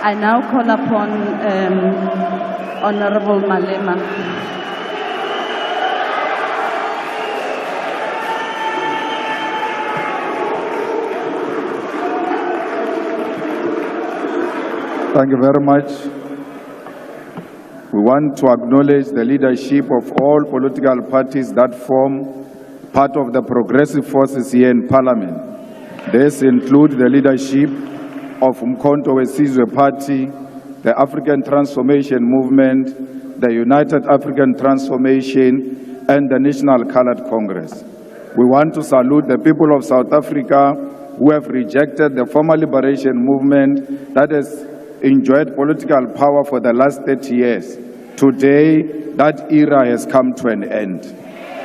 I now call upon Honorable Malema. Thank you very much. We want to acknowledge the leadership of all political parties that form part of the progressive forces here in Parliament. These include the leadership of Umkhonto weSizwe Party, the African Transformation Movement, the United African Transformation, and the National Coloured Congress. We want to salute the people of South Africa who have rejected the former liberation movement that has enjoyed political power for the last 30 years. Today, that era has come to an end.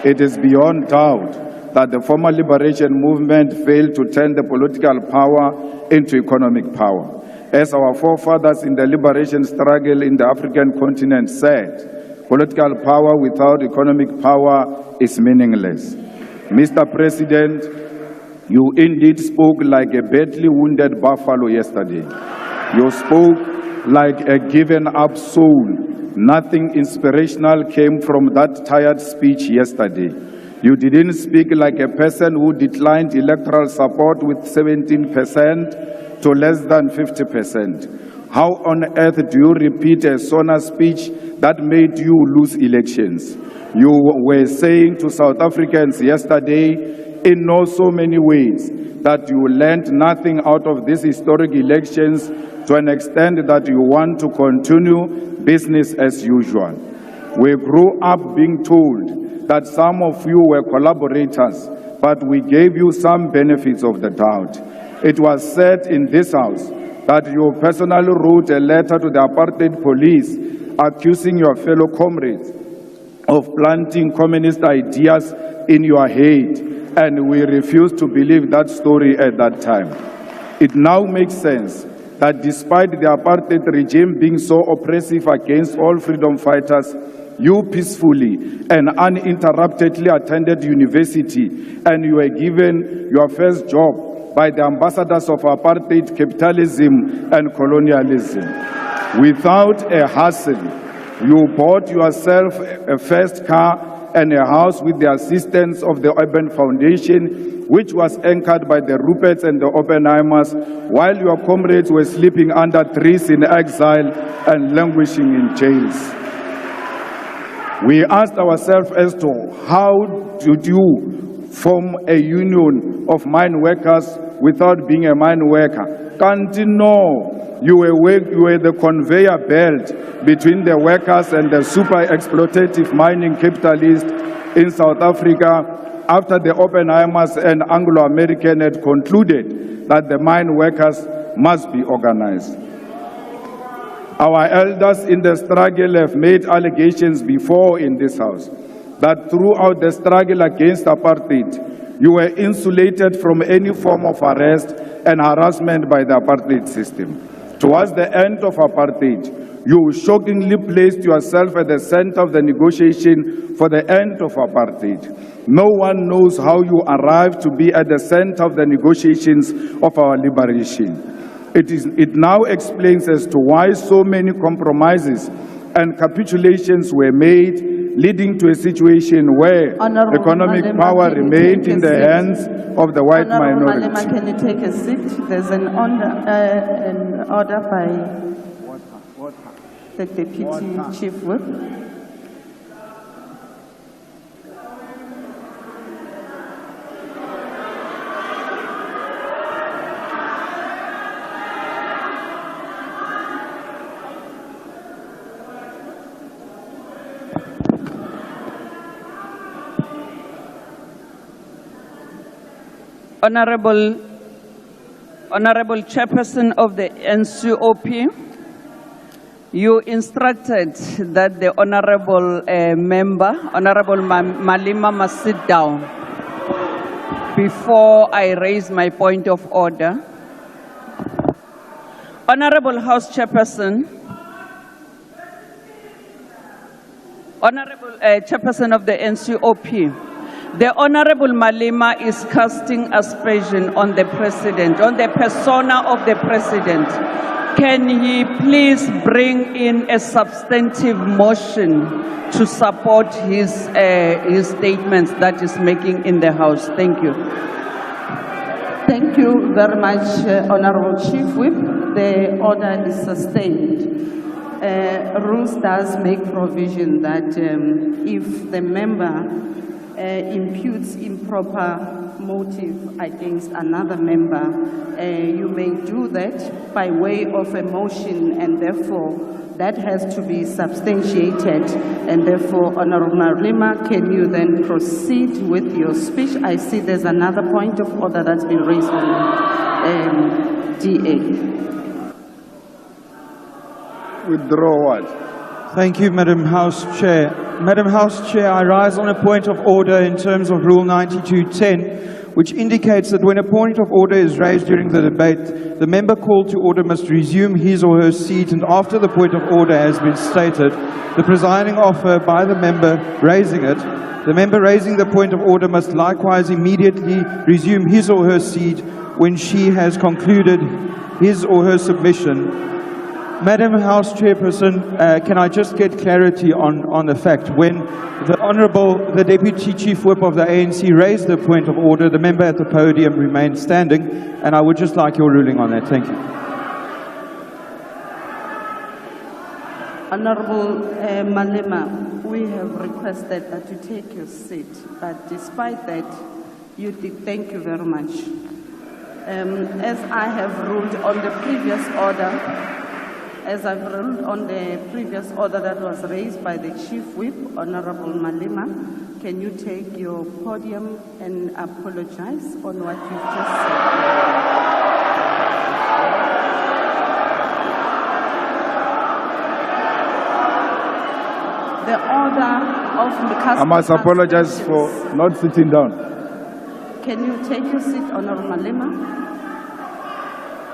It is beyond doubt that the former liberation movement failed to turn the political power into economic power. As our forefathers in the liberation struggle in the African continent said, political power without economic power is meaningless. Mr. President, you indeed spoke like a badly wounded buffalo yesterday. You spoke like a given-up soul. Nothing inspirational came from that tired speech yesterday. You didn't speak like a person who declined electoral support with 17% to less than 50%. How on earth do you repeat a Sona speech that made you lose elections? You were saying to South Africans yesterday, in so many ways, that you learned nothing out of these historic elections to an extent that you want to continue business as usual. We grew up being told that some of you were collaborators, but we gave you some benefits of the doubt. It was said in this house that you personally wrote a letter to the apartheid police accusing your fellow comrades of planting communist ideas in your head, and we refused to believe that story at that time. It now makes sense that despite the apartheid regime being so oppressive against all freedom fighters, you peacefully and uninterruptedly attended university and you were given your first job by the ambassadors of apartheid, capitalism and colonialism. Without a hassle, you bought yourself a first car and a house with the assistance of the Urban Foundation, which was anchored by the Ruperts and the Oppenheimers, while your comrades were sleeping under trees in exile and languishing in jails. We asked ourselves as to how did you form a union of mine workers without being a mine worker? Can't you know? You were the conveyor belt between the workers and the super exploitative mining capitalists in South Africa after the Oppenheimers and Anglo-American had concluded that the mine workers must be organized. Our elders in the struggle have made allegations before in this house that throughout the struggle against apartheid, you were insulated from any form of arrest and harassment by the apartheid system. Towards the end of apartheid, you shockingly placed yourself at the center of the negotiation for the end of apartheid. No one knows how you arrived to be at the center of the negotiations of our liberation. It now explains as to why so many compromises and capitulations were made, leading to a situation where economic power remained in the hands of the white minority. Malema, can you take a seat? There's an order by the Deputy Chief Whip. Honorable Chairperson of the NCOP, you instructed that the Honorable member, Honorable Malema, must sit down. Before I raise my point of order, Honorable House Chairperson, Honorable Chairperson of the NCOP, the Honorable Malema is casting aspersion on the President, on the persona of the President. can he please bring in a substantive motion to support his statements that he's making in the House? Thank you. Thank you very much, Honorable Chief Whip. The order is sustained. Rules does make provision that if the member imputes improper motive against another member, you may do that by way of a motion, and therefore that has to be substantiated. And therefore, Honorable Malema, can you then proceed with your speech? I see there's another point of order that's been raised on DA. Withdraw what? Thank you, Madam House Chair. Madam House Chair, I rise on a point of order in terms of Rule 92.10, which indicates that when a point of order is raised during the debate, the member called to order must resume his or her seat, and after the point of order has been stated, the presiding officer by the member raising it, the member raising the point of order must likewise immediately resume his or her seat when she has concluded his or her submission. Madam House Chairperson, can I just get clarity on the fact when the Deputy Chief Whip of the ANC raised the point of order, the member at the podium remained standing, and I would just like your ruling on that. Thank you. Honorable Malema, we have requested that you take your seat, but despite that, you did. Thank you very much. As I have ruled on the previous order, that was raised by the Chief Whip, Honorable Malema, can you take your podium and apologize on what you've just said? The order of the I must apologize for not sitting down. Can you take your seat, Honorable Malema?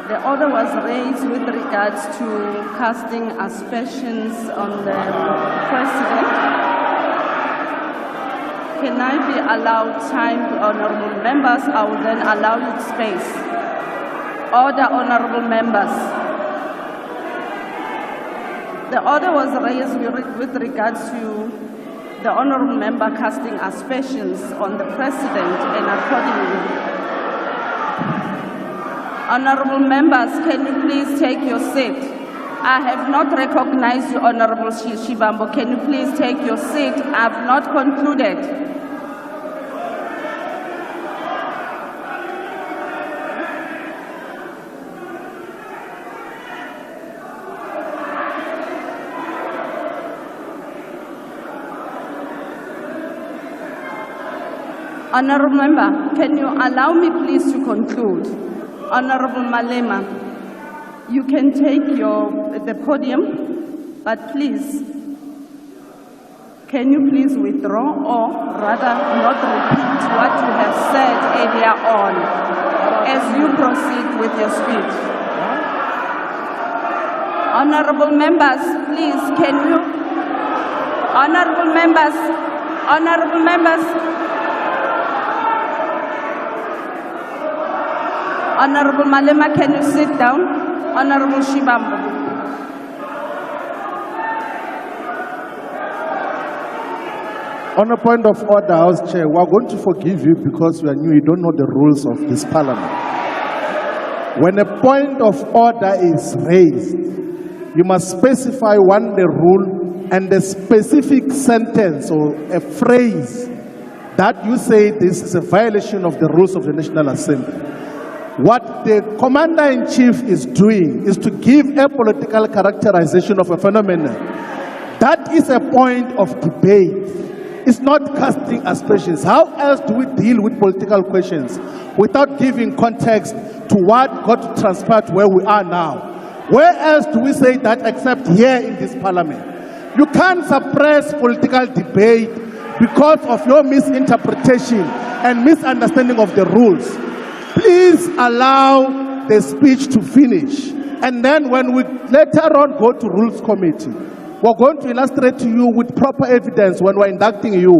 The order was raised with regards to casting aspersions on the President. Can I be allowed time, honorable members? I will then allow you space. Order, honorable members. The order was raised with regards to the honorable member casting aspersions on the President, and accordingly, honorable members, can you please take your seat? I have not recognized you, Honorable Shibambo. Can you please take your seat? I have not concluded. Honorable member, can you allow me please to conclude? Honorable Malema, you can take the podium, but please, can you please withdraw, or rather not repeat what you have said earlier on as you proceed with your speech? Honorable members, please, can you? Honorable members, Honorable Malema, can you sit down? Honorable Shibambo. On a point of order, House Chair, we are going to forgive you because we are new. You don't know the rules of this Parliament. When a point of order is raised, you must specify the rule and the specific sentence or a phrase that you say this is a violation of the rules of the National Assembly. What the Commander-in-Chief is doing is to give a political characterization of a phenomenon. That is a point of debate. It's not casting aspersions. How else do we deal with political questions without giving context to what got transpired to where we are now? Where else do we say that except here in this Parliament? You can't suppress political debate because of your misinterpretation and misunderstanding of the rules. Please allow the speech to finish. And then when we later on go to Rules Committee, we're going to illustrate to you with proper evidence when we're inducting you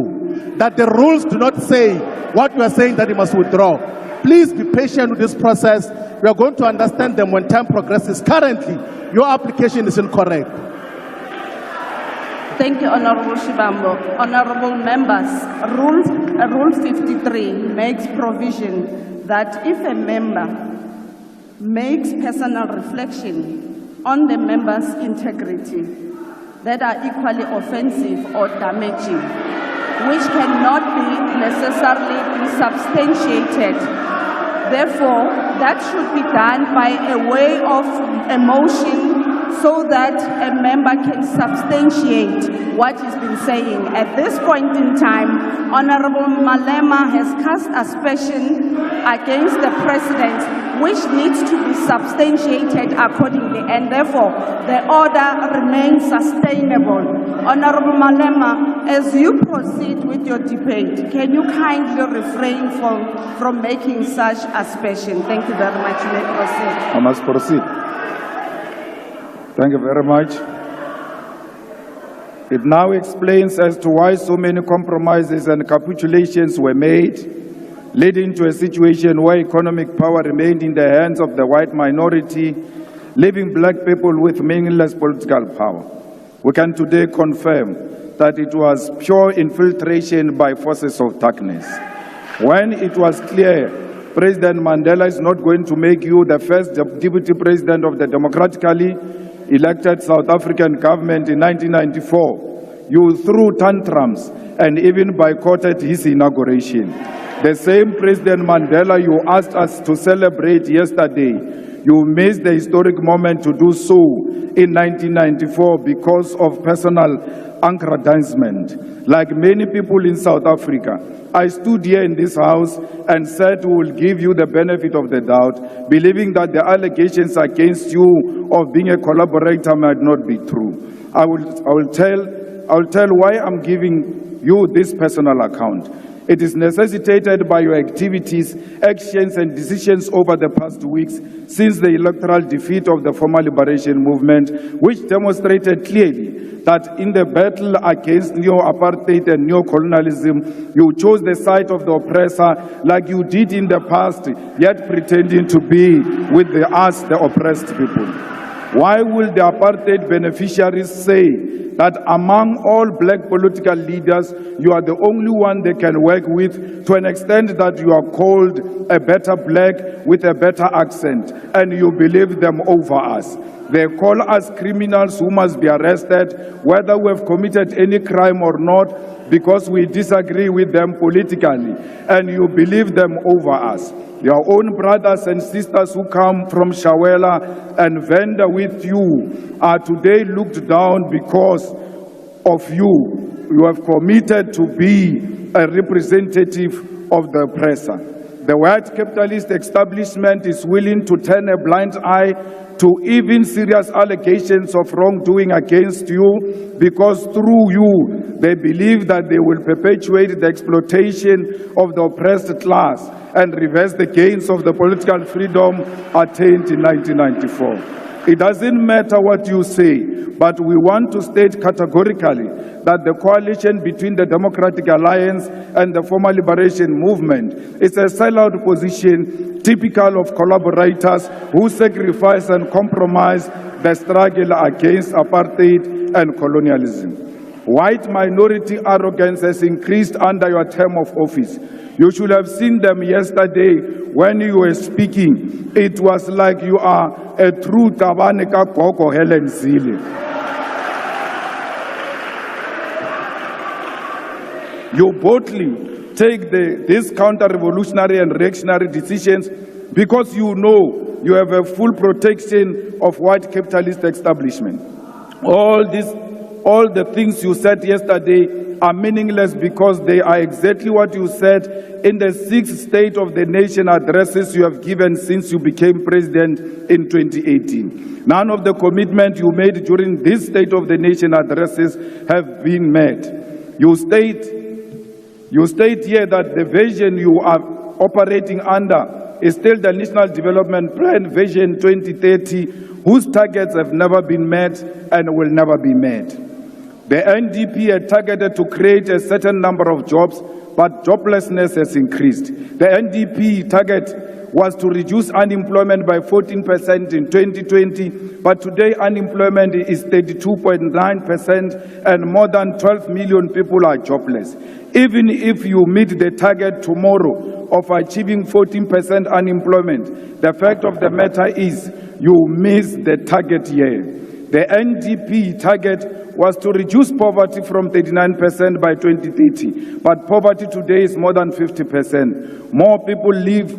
that the rules do not say what you are saying that you must withdraw. Please be patient with this process. We are going to understand them when time progresses. Currently, your application is incorrect. Thank you, Honorable Shibambo. Honorable members, Rule 53 makes provision that if a member makes personal reflection on the member's integrity that are equally offensive or damaging, which cannot be necessarily substantiated. Therefore, that should be done by a way of a motion so that a member can substantiate what he's been saying. At this point in time, Honorable Malema has cast aspersion against the President, which needs to be substantiated accordingly, and therefore the order remains sustainable. Honorable Malema, as you proceed with your debate, can you kindly refrain from making such aspersion? Thank you very much. You may proceed. I must proceed. Thank you very much. It now explains as to why so many compromises and capitulations were made, leading to a situation where economic power remained in the hands of the white minority, leaving black people with meaningless political power. We can today confirm that it was pure infiltration by forces of darkness. When it was clear President Mandela is not going to make you the first deputy president of the democratically elected South African government in 1994, you threw tantrums and even boycotted his inauguration. The same President Mandela you asked us to celebrate yesterday, you missed the historic moment to do so in 1994 because of personal aggrandizement. Like many people in South Africa, I stood here in this house and said we will give you the benefit of the doubt, believing that the allegations against you of being a collaborator might not be true. I will tell why I'm giving you this personal account. It is necessitated by your activities, actions, and decisions over the past weeks since the electoral defeat of the former liberation movement, which demonstrated clearly that in the battle against neo-apartheid and neo-colonialism, you chose the side of the oppressor like you did in the past, yet pretending to be with us, the oppressed people. Why will the apartheid beneficiaries say that among all black political leaders, you are the only one they can work with to an extent that you are called a better black with a better accent, and you believe them over us? They call us criminals who must be arrested, whether we have committed any crime or not, because we disagree with them politically, and you believe them over us. Your own brothers and sisters who come from Shawela and Venda with you are today looked down because of you. You have committed to be a representative of the oppressor. The white capitalist establishment is willing to turn a blind eye to even serious allegations of wrongdoing against you, because through you, they believe that they will perpetuate the exploitation of the oppressed class and reverse the gains of the political freedom attained in 1994. It doesn't matter what you say, but we want to state categorically that the coalition between the Democratic Alliance and the former liberation movement is a sellout position typical of collaborators who sacrifice and compromise the struggle against apartheid and colonialism. White minority arrogance has increased under your term of office. You should have seen them yesterday when you were speaking. It was like you are a true Tabaneka Koko Helen Zille. You boldly take these counter-revolutionary and reactionary decisions because you know you have a full protection of white capitalist establishment. All the things you said yesterday are meaningless because they are exactly what you said in the 6 State of the Nation addresses you have given since you became president in 2018. None of the commitments you made during this State of the Nation addresses have been met. You state here that the vision you are operating under is still the National Development Plan Vision 2030, whose targets have never been met and will never be met. The NDP had targeted to create a certain number of jobs, but joblessness has increased. The NDP target was to reduce unemployment by 14% in 2020, but today unemployment is 32.9% and more than 12 million people are jobless. Even if you meet the target tomorrow of achieving 14% unemployment, the fact of the matter is you miss the target year. The NDP target was to reduce poverty from 39% by 2030, but poverty today is more than 50%. More people live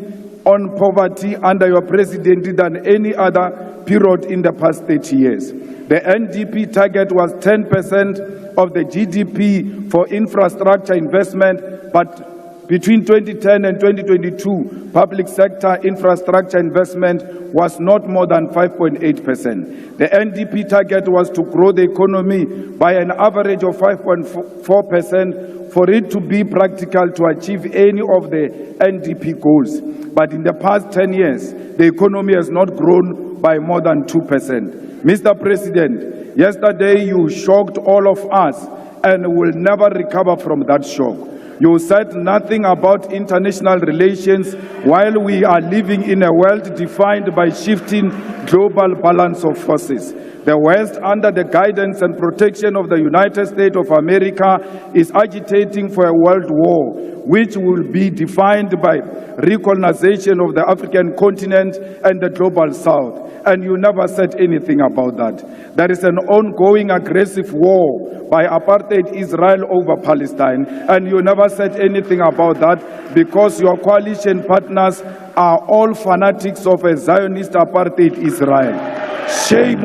on poverty under your presidency than any other period in the past 30 years. The NDP target was 10% of the GDP for infrastructure investment, but between 2010 and 2022, public sector infrastructure investment was not more than 5.8%. The NDP target was to grow the economy by an average of 5.4% for it to be practical to achieve any of the NDP goals. But in the past 10 years, the economy has not grown by more than 2%. Mr. President, yesterday you shocked all of us and will never recover from that shock. You said nothing about international relations while we are living in a world defined by shifting global balance of forces. The West, under the guidance and protection of the United States of America, is agitating for a world war, which will be defined by recolonization of the African continent and the global South. And you never said anything about that. There is an ongoing aggressive war by apartheid Israel over Palestine, and you never said anything about that because your coalition partners are all fanatics of a Zionist apartheid Israel. Shame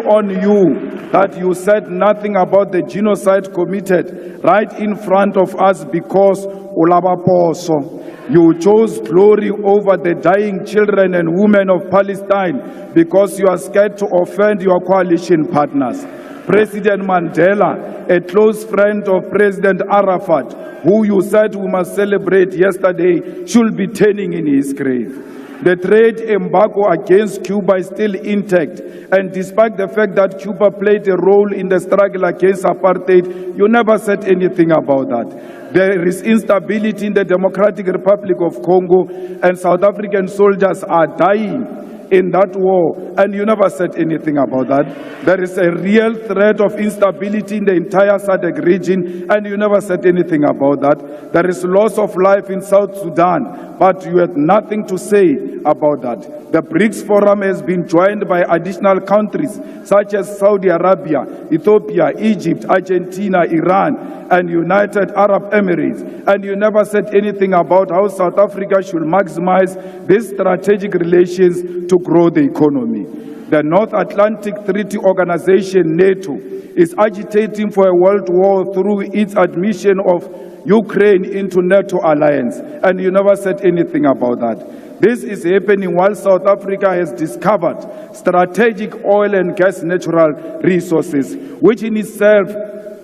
on you that you said nothing about the genocide committed right in front of us because Ulabaposo. You chose glory over the dying children and women of Palestine because you are scared to offend your coalition partners. President Mandela, a close friend of President Arafat, who you said we must celebrate yesterday, should be turning in his grave. The trade embargo against Cuba is still intact, and despite the fact that Cuba played a role in the struggle against apartheid, you never said anything about that. There is instability in the Democratic Republic of Congo, and South African soldiers are dying in that war, and you never said anything about that. There is a real threat of instability in the entire SADC region, and you never said anything about that. There is loss of life in South Sudan, but you had nothing to say about that. The BRICS Forum has been joined by additional countries such as Saudi Arabia, Ethiopia, Egypt, Argentina, Iran, and United Arab Emirates, and you never said anything about how South Africa should maximize these strategic relations to grow the economy. The North Atlantic Treaty Organization, NATO, is agitating for a world war through its admission of Ukraine into NATO alliance, and you never said anything about that. This is happening while South Africa has discovered strategic oil and gas natural resources, which in itself,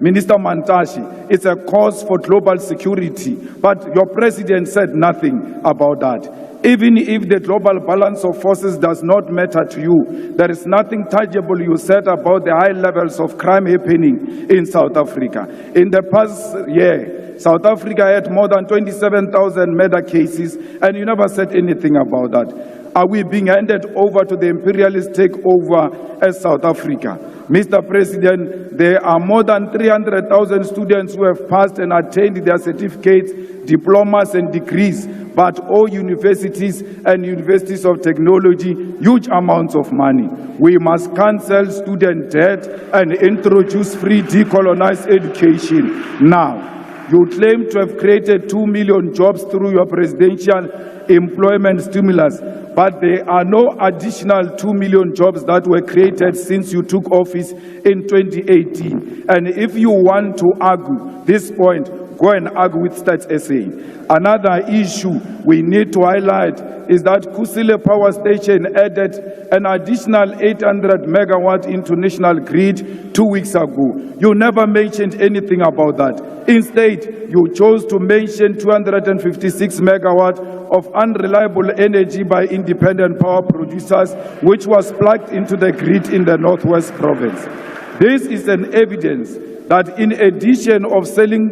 Minister Mantashe, is a cause for global security, but your president said nothing about that. Even if the global balance of forces does not matter to you, there is nothing tangible you said about the high levels of crime happening in South Africa. In the past year, South Africa had more than 27,000 murder cases, and you never said anything about that. Are we being handed over to the imperialist takeover as South Africa? Mr. President, there are more than 300,000 students who have passed and attained their certificates, diplomas, and degrees, but all universities and universities of technology, huge amounts of money. We must cancel student debt and introduce free decolonized education now. You claim to have created 2 million jobs through your presidential employment stimulus, but there are no additional 2 million jobs that were created since you took office in 2018. And if you want to argue this point, go and argue with Stats SA. Another issue we need to highlight is that Kusile Power Station added an additional 800 megawatt into national grid 2 weeks ago. You never mentioned anything about that. Instead, you chose to mention 256 megawatt of unreliable energy by independent power producers, which was plugged into the grid in the Northwest Province. This is an evidence that in addition of selling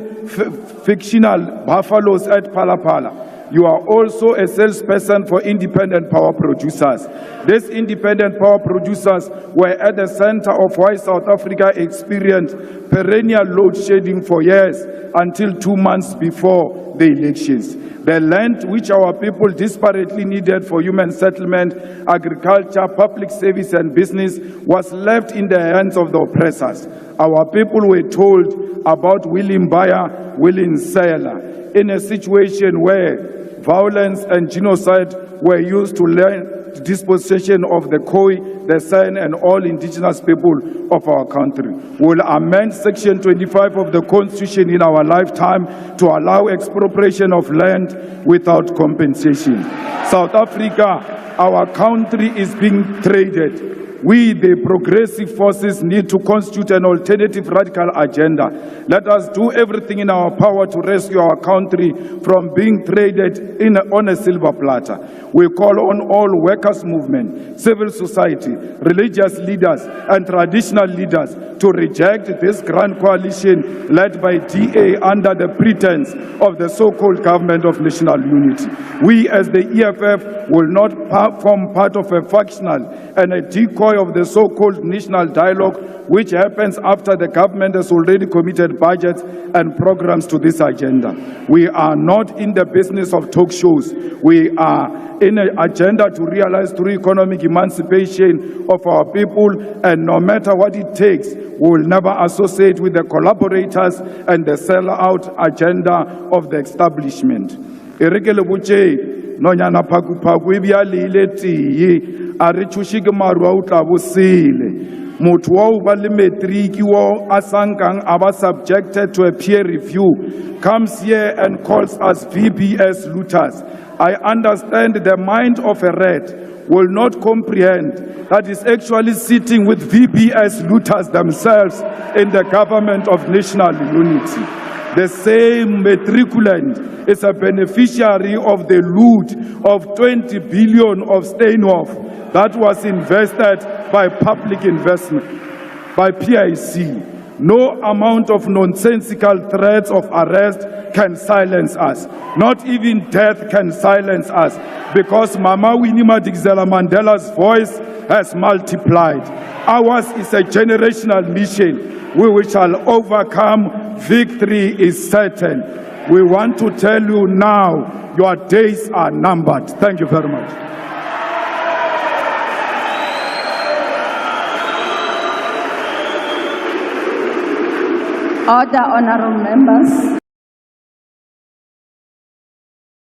fictional buffaloes at Palapala, you are also a salesperson for independent power producers. These independent power producers were at the center of why South Africa experienced perennial load shedding for years until 2 months before the elections. The land which our people desperately needed for human settlement, agriculture, public service and business was left in the hands of the oppressors. Our people were told about willing buyer, willing seller, in a situation where violence and genocide were used to learn dispossession of the Khoi, the San, and all indigenous people of our country. We'll amend Section 25 of the Constitution in our lifetime to allow expropriation of land without compensation. South Africa, our country is being traded. We, the progressive forces, need to constitute an alternative radical agenda. Let us do everything in our power to rescue our country from being traded on a silver platter. We call on all workers' movement, civil society, religious leaders, and traditional leaders to reject this grand coalition led by DA under the pretense of the so-called government of national unity. We, as the EFF, will not form part of a factional and a decoy of the so-called national dialogue, which happens after the government has already committed budgets and programs to this agenda. We are not in the business of talk shows. We are in an agenda to realize through economic emancipation of our people, and no matter what it takes, we will never associate with the collaborators and the sell-out agenda of the establishment. Nonyana paku ibiale ile tiye are chushike maru a utla bosele motho wa o ba le matriki wo asankang aba subjected to a peer review comes here and calls us VBS looters. I understand the mind of a rat will not comprehend that is actually sitting with VBS looters themselves in the government of national unity. The same matriculant is a beneficiary of the loot of 20 billion of Steinhoff that was invested by public investment, by PIC. No amount of nonsensical threats of arrest can silence us. Not even death can silence us, because Mama Winnie Madikizela Mandela's voice has multiplied. Ours is a generational mission. We shall overcome. Victory is certain. We want to tell you now, your days are numbered. Thank you very much. Order, honorable members.